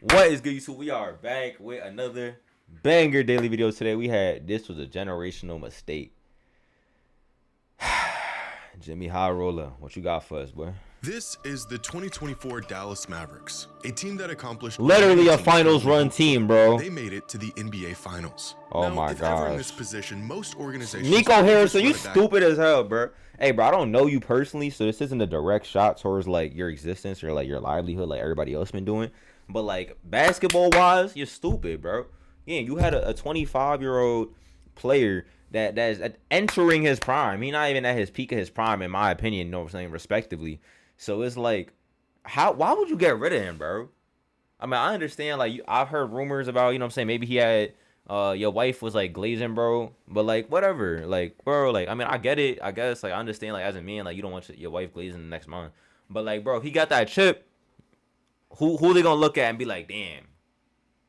What is good, YouTube? We are back with another banger daily video today. This was a generational mistake. Jimmy High Roller, what you got for us, boy? This is the 2024 Dallas Mavericks, a team that accomplished literally a finals run team, bro. They made it to the NBA Finals. Oh now, my if ever in gosh. this position, most organizations. Nico Harrison, you stupid as hell, bro. Hey, bro, I don't know you personally, so this isn't a direct shot towards like your existence or like your livelihood, like everybody else been doing. But like basketball wise, you're stupid, bro. Yeah, you had a 25-year-old player that is entering his prime. He's not even at his peak of his prime, in my opinion. You know what I'm saying, respectively. So it's like, why would you get rid of him, bro? I mean, I understand, like, I've heard rumors about, you know what I'm saying, maybe he had, your wife was, like, glazing, bro. But, like, whatever. Like, bro, like, I mean, I get it. I guess, like, I understand, like, as a man, like, you don't want your wife glazing the next month. But, like, bro, if he got that chip, who they gonna look at and be like, damn.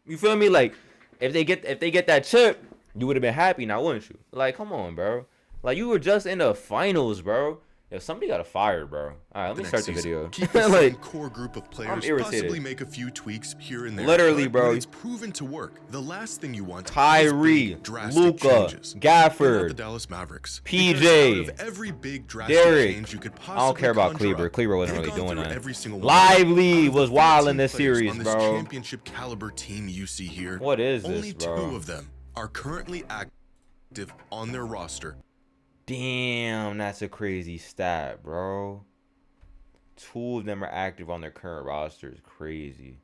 You feel me? Like, if they get that chip, you would have been happy now, wouldn't you? Like, come on, bro. Like, you were just in the finals, bro. Yo, somebody got fired, bro. All right, let me start the video. Keep the same core group of players, I'm irritated. possibly make a few tweaks here and there. Literally, bro. When it's proven to work. The last thing you want Kyrie, Luka, Gafford, the Dallas Mavericks. PJ, every big drastic Derek. change you could I don't care about Kleber. Kleber wasn't really doing that. Lively was wild in this series, on bro. This championship caliber team you see here. What is this, Only bro? 2 of them are currently active on their roster. Damn, that's a crazy stat, bro. 2 of them are active on their current roster. Is crazy.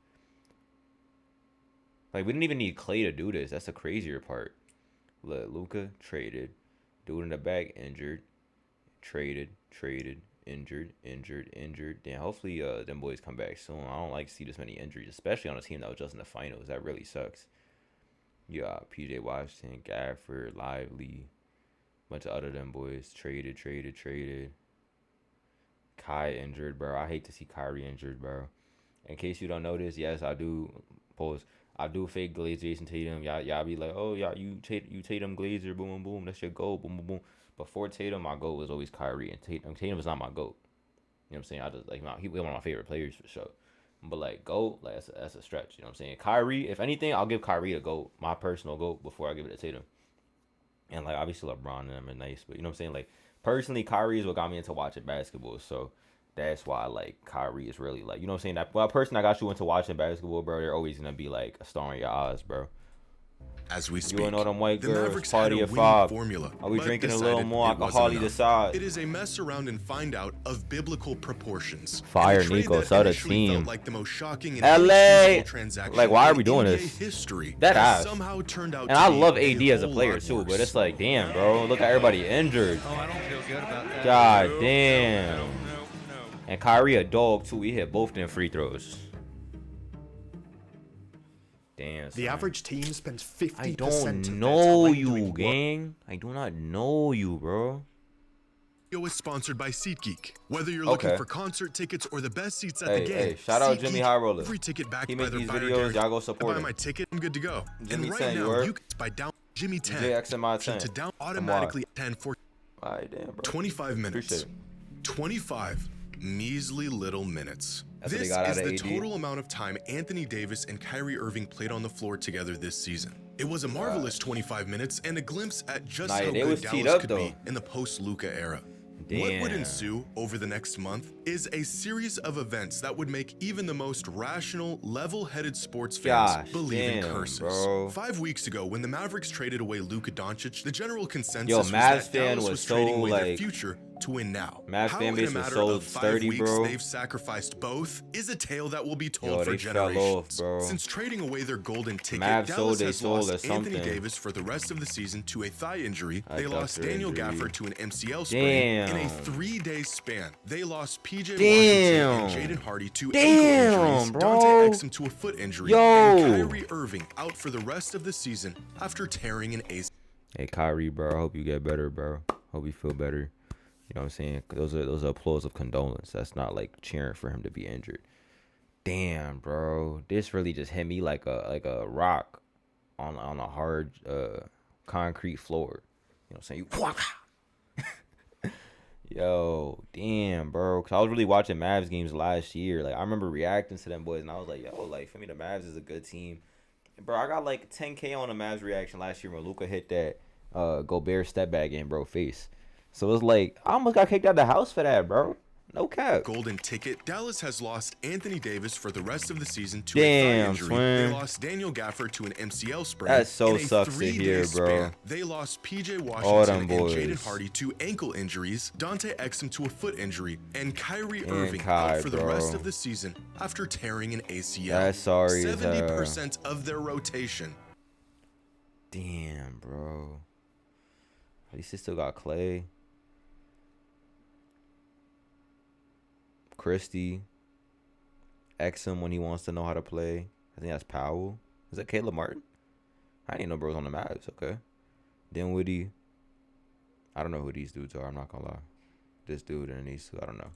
Like, we didn't even need Clay to do this. That's the crazier part. Look, Luka traded. Dude in the back injured. Traded, injured. Damn, hopefully them boys come back soon. I don't like to see this many injuries, especially on a team that was just in the finals. That really sucks. Yeah, PJ Washington, Gafford, Lively. Bunch of other them boys traded. Kai injured, bro. I hate to see Kyrie injured, bro. In case you don't know this, yes, I do. Pause. I do fake glaze Jason Tatum. Y'all be like, oh, y'all, you Tatum Glazer, boom, boom. That's your goal, boom, boom, boom. Before Tatum, my goal was always Kyrie, and Tatum was not my goat. You know what I'm saying? I just like he was one of my favorite players for sure. But like goat, like that's a stretch. You know what I'm saying? Kyrie, if anything, I'll give Kyrie a goat, my personal goat, before I give it to Tatum. And, like, obviously LeBron and them are nice. But, you know what I'm saying? Like, personally, Kyrie is what got me into watching basketball. So, that's why, like, Kyrie is really, like, you know what I'm saying? That person that got you into watching basketball, bro, they're always going to be, like, a star in your eyes, bro. As we speak, you and all them white the girls, Mavericks party had at a 5. Formula, Are we drinking a little more alcohol to decide? It is a mess around and find out of biblical proportions. Fire Nico, so the team. Like the most shocking LA. Like, why are we doing this? History that ass. Somehow turned out and I love AD as a player too, but it's like, damn, bro, look at everybody injured. Oh, I don't feel good about that. God damn. And Kyrie a dog too. He hit both them free throws. Damn, the average team spends 50% I of don't their know time you, doing gang. I do not know you, bro. Video is sponsored by SeatGeek. Whether you're looking for concert tickets or the best seats at the game, hey, shout out Jimmy High Roller. Every ticket backed he by make their these buyer videos, y'all go support buy him. my ticket, I'm good to go. Jimmy and right 10, now, you can buy down Jimmy 10. JXMI 10. To down automatically 10 for Alright, damn, bro. 25 minutes. 25 measly little minutes. That's this what they got is out of the AD. total amount of time Anthony Davis and Kyrie Irving played on the floor together this season. It was a marvelous 25 minutes and a glimpse at just how good Dallas could be in the post-Luka era. Damn. What would ensue over the next month is a series of events that would make even the most rational, level-headed sports fans believe in curses. Bro. 5 weeks ago, when the Mavericks traded away Luka Doncic, the general consensus Yo, was Mavs that fan Dallas was trading so, away like, their future to win now. Mavs How fan base in a was matter so of 5 sturdy, weeks bro. they've sacrificed both is a tale that will be told Yo, for they generations. fell off, bro. Since trading away their golden ticket, Mavs Dallas sold has their soul lost or Anthony something. Davis for the rest of the season to a thigh injury. They Adductor lost Daniel injury. Gafford to an MCL sprain Damn. in a 3-day span. They lost PJ Damn. Washington and Jaden Hardy to Damn, ankle injuries, bro. Dante Exum to a foot injury, Yo. and Kyrie Irving out for the rest of the season after tearing an ACL. Hey, Kyrie, bro, I hope you get better, bro. Hope you feel better. You know what I'm saying? Those are applause of condolence. That's not like cheering for him to be injured. Damn, bro, this really just hit me like a rock on a hard concrete floor. You know what I'm saying? Yo, damn, bro. Cause I was really watching Mavs games last year. Like I remember reacting to them boys, and I was like, yo, like for me, the Mavs is a good team. And, bro, I got like 10K on the Mavs reaction last year when Luka hit that Gobert step back in, bro, face. So it's like I almost got kicked out of the house for that, bro. No cap. Golden ticket. Dallas has lost Anthony Davis for the rest of the season to Damn, a thigh injury. twin. They lost Daniel Gafford to an MCL sprain. That so in a sucks to 3-day hear, bro. span. They lost PJ All Washington them and boys. Jaden Hardy to ankle injuries, Dante Exum to a foot injury, and Kyrie And Irving Kai, out for the bro. rest of the season after tearing an ACL. That's sorry as hell. 70% of their rotation. Damn, bro. At least they still got Clay. Christie. Exum when he wants to know how to play. I think that's Powell. Is that Caleb Martin? I didn't know bros on the Mavs. Okay. Dinwiddie. I don't know who these dudes are. I'm not gonna lie. This dude and these two. I don't know.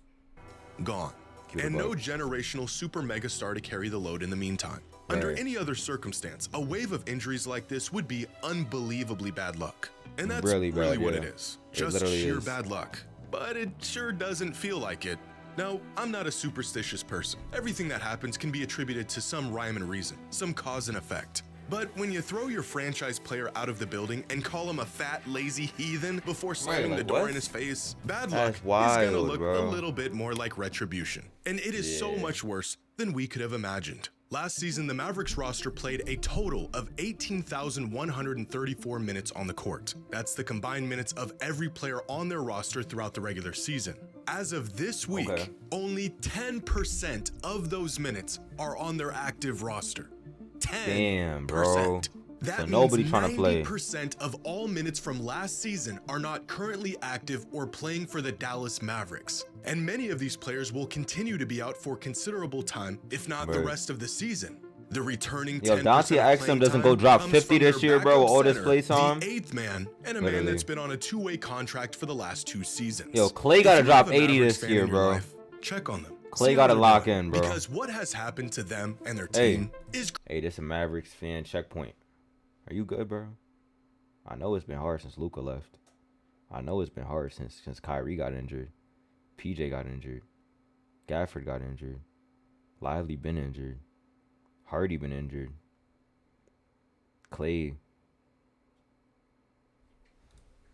Gone. Cute And no bug. generational super mega star to carry the load in the meantime. Under Right. any other circumstance, a wave of injuries like this would be unbelievably bad luck. And that's Really really, bad, what yeah. it is. It Just literally sheer is. bad luck. But it sure doesn't feel like it. Now, I'm not a superstitious person. Everything that happens can be attributed to some rhyme and reason, some cause and effect. But when you throw your franchise player out of the building and call him a fat, lazy heathen before slamming like, the door what? in his face, bad That's luck is wild, gonna look bro. a little bit more like retribution. And it is so Yeah. much worse than we could have imagined. Last season, the Mavericks roster played a total of 18,134 minutes on the court. That's the combined minutes of every player on their roster throughout the regular season. As of this week, Okay. only 10% of those minutes are on their active roster. 10%. Damn, bro. That So means nobody trying to play. 90% of all minutes from last season are not currently active or playing for the Dallas Mavericks. And many of these players will continue to be out for considerable time, if not the Right. rest of the season. The returning Yo, 10% Dante of Exum playing doesn't time go drop comes 50 from this their year, bro, with backup all this center, play time. The 8th man, and a man Literally. that's been on a two-way contract for the last 2 seasons. Yo, Clay If gotta you drop have a 80 Mavericks this fan year, in your bro. life, check on them. Clay See how gotta they're lock doing. in, bro. Because what has happened to them and their Hey. team is Hey, this a Mavericks fan checkpoint. Are you good, bro? I know it's been hard since Luka left. I know it's been hard since Kyrie got injured. PJ got injured. Gafford got injured. Lively been injured. Hardy been injured. Clay.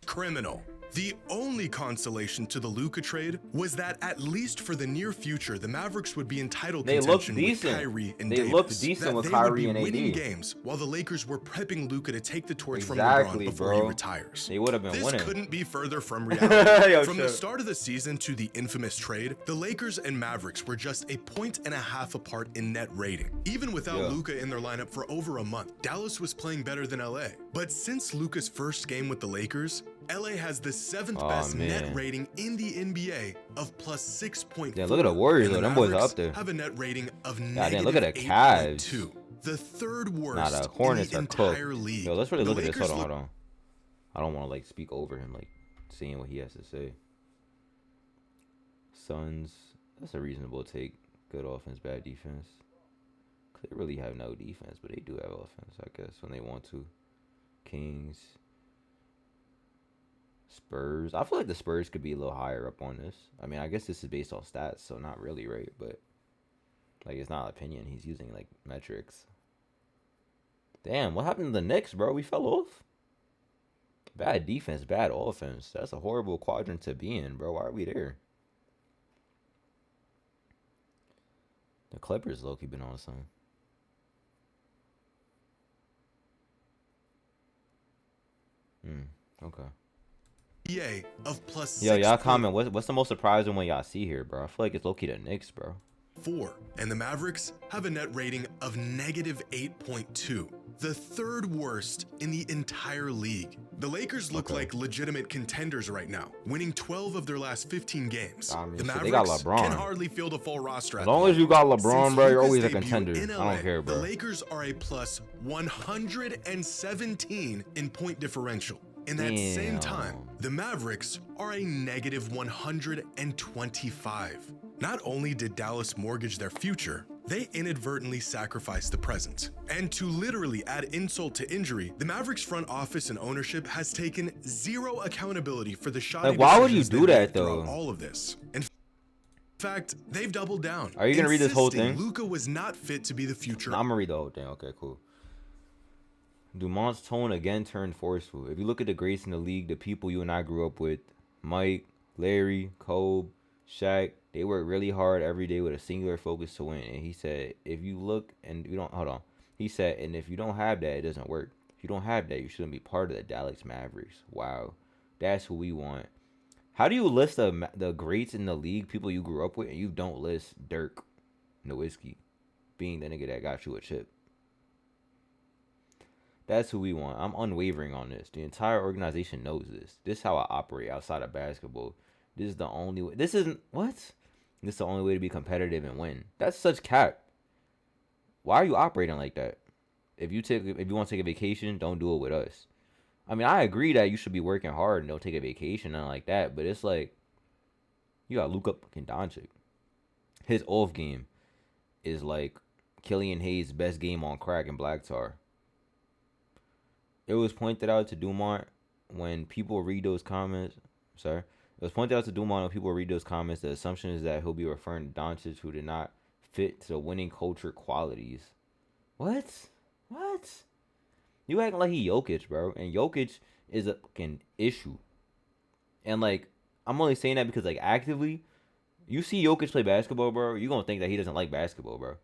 criminal. The only consolation to the Luka trade was that at least for the near future, the Mavericks would be entitled They looked contention with decent. Kyrie and They Davis. looked decent that with they Kyrie would and be winning AD. games while the Lakers were prepping Luka to take the torch from Exactly, LeBron before bro. he retires. They would have been This winning. couldn't be further from reality. Yo, From the chill. start of the season to the infamous trade, the Lakers and Mavericks were just a 1.5 apart in net rating. Even without Yeah. Luka in their lineup for over a month, Dallas was playing better than LA. But since Luka's first game with the Lakers, LA has the 7th best net man. rating in the NBA of plus 6.4. Yeah, look at the Warriors, and though. the Them boys are Mavericks up there. have a net rating of damn, negative look at the Cavs. 8.2. The third worst Nah, the Hornets in are the cooked. entire league. Yo, let's really The look at this. Lakers Hold on. I don't want to like speak over him, like seeing what he has to say. Suns, that's a reasonable take. Good offense, bad defense. They really have no defense, but they do have offense, I guess, when they want to. Kings, Spurs. I feel like the Spurs could be a little higher up on this. I mean, I guess this is based off stats, so not really, right? But like, it's not opinion. He's using like metrics. Damn, what happened to the Knicks, bro? We fell off. Bad defense, bad offense. That's a horrible quadrant to be in, bro. Why are we there? The Clippers low-key been on something. Okay. NBA of plus Yo, y'all 6.4. comment. What's the most surprising one y'all see here, bro? I feel like it's low-key the Knicks, bro. And the Mavericks have a net rating of negative 8.2, the third worst in the entire league. The Lakers look like legitimate contenders right now, winning 12 of their last 15 games. I mean, The shit, Mavericks they got LeBron. can hardly field a full roster. As long as you got LeBron, Since bro, you're Luka's always a debut contender. in I LA, don't care, bro. The Lakers are a plus 117 in point differential. In that same time, the Mavericks are a negative 125. Not only did Dallas mortgage their future, they inadvertently sacrificed the present. And to literally add insult to injury, the Mavericks front office and ownership has taken zero accountability for the shoddy Like, why would you decisions do they that made throughout though? all of this. In fact, they've doubled down. Are you gonna read this whole thing? Luka was not fit to be the future. I'm gonna read the whole thing. Okay, cool. Dumont's tone again turned forceful. If you look at the greats in the league, the people you and I grew up with, Mike, Larry, Kobe, Shaq, they work really hard every day with a singular focus to win. And he said, if you look and you don't, hold on. He said, and if you don't have that, it doesn't work. If you don't have that, you shouldn't be part of the Dallas Mavericks. Wow. That's who we want. How do you list the greats in the league, people you grew up with, and you don't list Dirk Nowitzki being the nigga that got you a chip? That's who we want. I'm unwavering on this. The entire organization knows this. This is how I operate outside of basketball. This is the only way. This isn't what? This is the only way to be competitive and win. That's such cap. Why are you operating like that? If you want to take a vacation, don't do it with us. I mean, I agree that you should be working hard and don't take a vacation and like that, but it's like you got Luka fucking Doncic. His off game is like Killian Hayes' best game on crack and black tar. It was pointed out to Dumont when people read those comments. Sorry. It was pointed out to Dumont when people read those comments. The assumption is that he'll be referring to Doncic, who did not fit to the winning culture qualities. What? You acting like he Jokic, bro. And Jokic is a fucking issue. And, like, I'm only saying that because, like, actively, you see Jokic play basketball, bro, you're going to think that he doesn't like basketball, bro.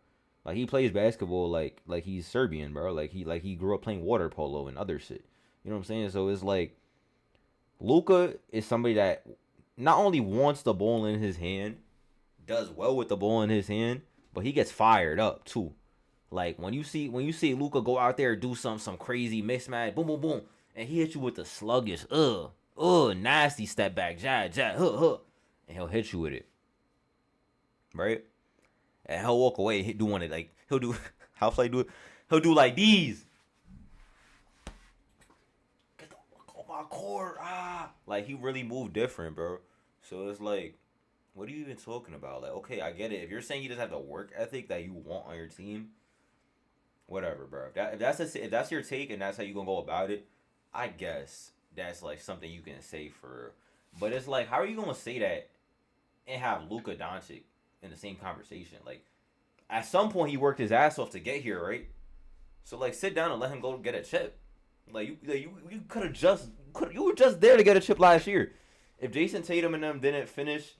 Like, he plays basketball like he's Serbian, bro. Like he grew up playing water polo and other shit. You know what I'm saying? So it's like Luka is somebody that not only wants the ball in his hand, does well with the ball in his hand, but he gets fired up too. Like when you see Luka go out there and do some crazy mismatch, boom, boom, boom, and he hits you with the sluggish, nasty step back, jab, and he'll hit you with it, right? And he'll walk away doing it like he'll do. How Flay do it? He'll do like these. Get the fuck on my court, Like he really moved different, bro. So it's like, what are you even talking about? Like, okay, I get it. If you're saying you just have the work ethic that you want on your team, whatever, bro. If that's your take and that's how you gonna go about it, I guess that's like something you can say for. But it's like, how are you gonna say that and have Luka Doncic in the same conversation? Like, at some point he worked his ass off to get here, right? So like, sit down and let him go get a chip. Like you were just there to get a chip last year. If Jason Tatum and them didn't finish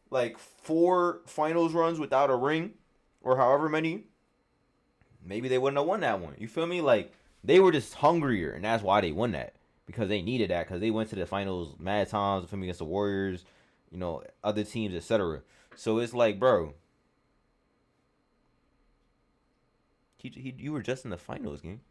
like 4 finals runs without a ring, or however many, maybe they wouldn't have won that one. You feel me? Like, they were just hungrier, and that's why they won that, because they needed that, because they went to the finals mad times, from against the Warriors, you know, other teams, etc. So it's like, bro, you were just in the finals, gang.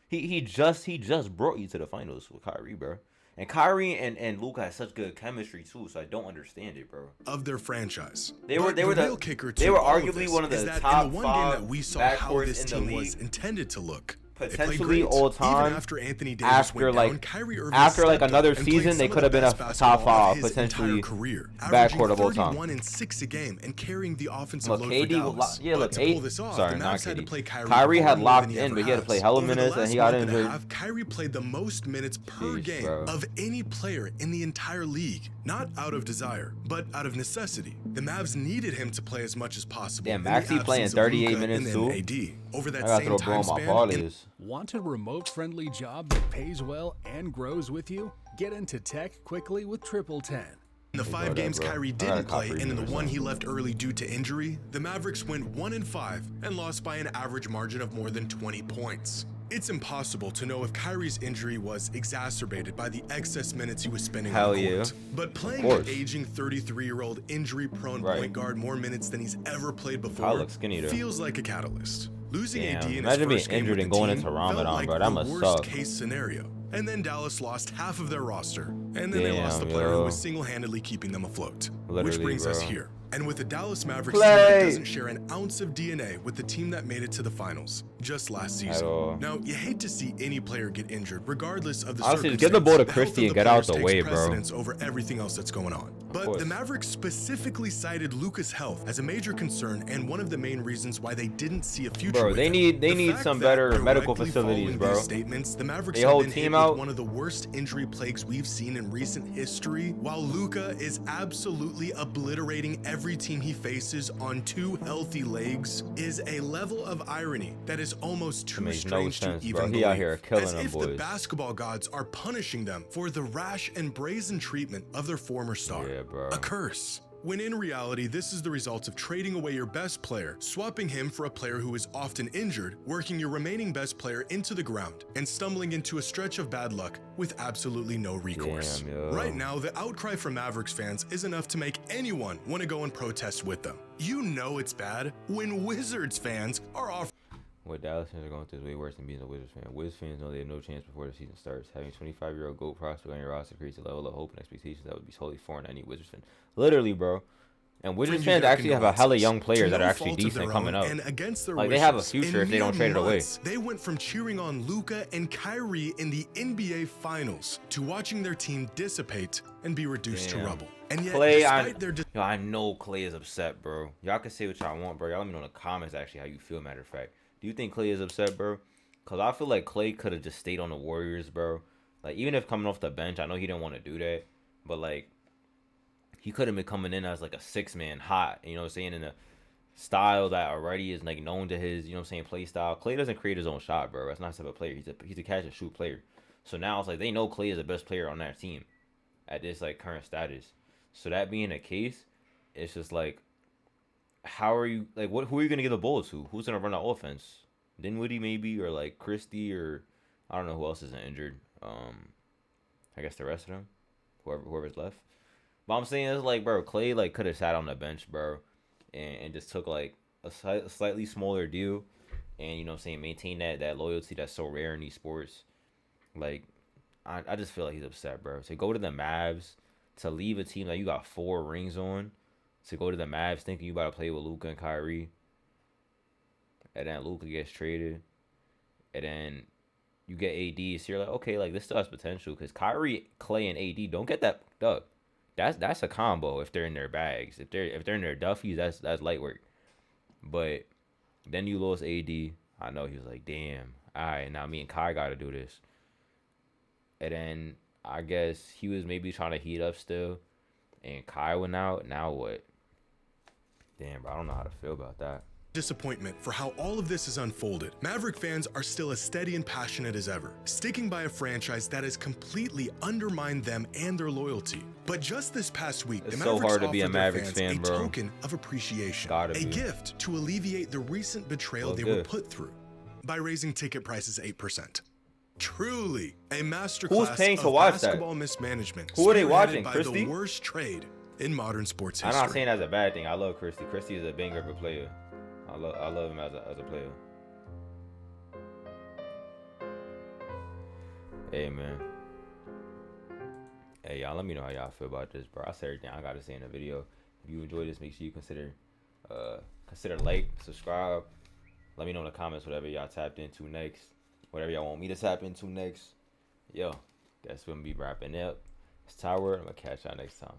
He just brought you to the finals with Kyrie, bro. And Kyrie and Luka had such good chemistry too, so I don't understand it, bro. Of their franchise. They were arguably one of the top 5 backcourts in the league. Was intended to look. Potentially all time. After Anthony Davis went down, Kyrie Irving after like stepped another up and season, played they some could have of been the a best top basketball 5 of his potentially entire career, backcourt of all time. 31 and 6 a game and carrying the offensive Look, load KD for Dallas. look, to pull this off, sorry, the not Mavs had to play KD. Kyrie Kyrie had more locked than he in, ever but he had to has. play hella Over the minutes, and last he got month and a injured. half, Kyrie played the most minutes per game bro. of any player in the entire league. Not out of desire, but out of necessity. The Mavs needed him to play as much as possible. Damn, Maxey playing 38 minutes too. Over that I gotta same throw bro time on my span, parlays. Want a remote-friendly job that pays well and grows with you? Get into tech quickly with 10. in the 5 games Kyrie didn't play and in the one he left early due to injury, the Mavericks went 1-5 and lost by an average margin of more than 20 points. It's impossible to know if Kyrie's injury was exacerbated by the excess minutes he was spending on the court. But playing an aging 33-year-old injury-prone point guard more minutes than he's ever played before feels like a catalyst. Losing AD in his first game with the team felt like the worst-case scenario. And then Dallas lost half of their roster. And then they lost the Damn, player who yo. was single-handedly keeping them afloat. Which Literally, brings us bro. here. And with the Dallas Mavericks team that doesn't share an ounce of DNA with the team that made it to the finals just last At season. all. Now, you hate to see any player get injured, regardless of the Honestly, just circumstance. give the ball to health Christie of and the get out players the takes way, bro. precedence over everything else that's going on. But course. the Mavericks specifically cited Luka's health as a major concern and one of the main reasons why they didn't see a future Bro, with they him. need The fact some that better medical directly facilities, following bro. these statements, the Mavericks They have whole been team hit out. with one of the worst injury plagues we've seen in recent history, while Luka is absolutely obliterating every team he faces on two healthy legs, is a level of irony that is almost too makes no strange sense, to bro. even He believe. out here killing As them if the boys. basketball gods are punishing them for the rash and brazen treatment of their former star. Yeah, bro. A curse. When in reality, this is the result of trading away your best player, swapping him for a player who is often injured, working your remaining best player into the ground, and stumbling into a stretch of bad luck with absolutely no recourse. Damn, yo. Right now, the outcry from Mavericks fans is enough to make anyone want to go and protest with them. You know it's bad when Wizards fans are offering. What Dallas fans are going through is way worse than being a Wizards fan. Wizards fans know they have no chance before the season starts. Having 25-year-old GOAT prospect on your roster creates a level of hope and expectations that would be totally foreign to any Wizards fan. Literally, bro. And Wizards fans actually have a hella young players that are actually decent coming up. And against their Like, they have a wishes, future in if they don't mere trade it away. months, They went from cheering on Luka and Kyrie in the NBA Finals to watching their team dissipate and be reduced to Damn. rubble. And yet, Clay, despite their yo, I know Clay is upset, bro. Y'all can say what y'all want, bro. Y'all let me know in the comments actually how you feel, matter of fact. Do you think Clay is upset, bro? Because I feel like Clay could have just stayed on the Warriors, bro. Like, even if coming off the bench, I know he didn't want to do that. But, like, he could have been coming in as, like, a six-man hot, you know what I'm saying, in a style that already is, like, known to his, you know what I'm saying, play style. Clay doesn't create his own shot, bro. That's not the type of player. He's a catch-and-shoot player. So now it's like they know Clay is the best player on that team at this, like, current status. So that being the case, it's just, like, how are you, like, who are you going to give the ball to? Who's going to run the offense? Dinwiddie maybe, or like Christie, or I don't know who else isn't injured. I guess the rest of them, whoever's left. But I'm saying it's like, bro, Clay like could have sat on the bench, bro, and just took like a slightly smaller deal, and you know what I'm saying, maintain that loyalty that's so rare in these sports. Like, I just feel like he's upset, bro. To go to the Mavs, to leave a team that you got 4 rings on, to go to the Mavs thinking you about to play with Luka and Kyrie. And then Luka gets traded, and then you get AD. So you're like, okay, like this still has potential because Kyrie, Clay, and AD don't get that up. That's a combo if they're in their bags. If they're in their duffies, that's light work. But then you lost AD. I know he was like, damn. All right, now me and Kai got to do this. And then I guess he was maybe trying to heat up still, and Kai went out. Now what? Damn, bro, I don't know how to feel about that. Disappointment for how all of this has unfolded. Maverick fans are still as steady and passionate as ever, sticking by a franchise that has completely undermined them and their loyalty. But just this past week, It's the so Mavericks hard to be a offered their Mavericks fans fan, a bro. token of appreciation, Gotta a be. gift to alleviate the recent betrayal Well, they were put through by raising ticket prices 8%. Truly a masterclass Who's paying to of watch that? basketball mismanagement. Who are they spearheaded watching, by Christie? the worst trade in modern sports I'm history. not saying that's a bad thing. I love Christie. Christie is a banger of a player. I love him as a player. Hey man. Hey y'all, let me know how y'all feel about this, bro. I said everything I gotta say in the video. If you enjoyed this, make sure you consider like, subscribe. Let me know in the comments whatever y'all tapped into next. Whatever y'all want me to tap into next. Yo, that's gonna be wrapping up. It's TyyWrrld. I'm gonna catch y'all next time.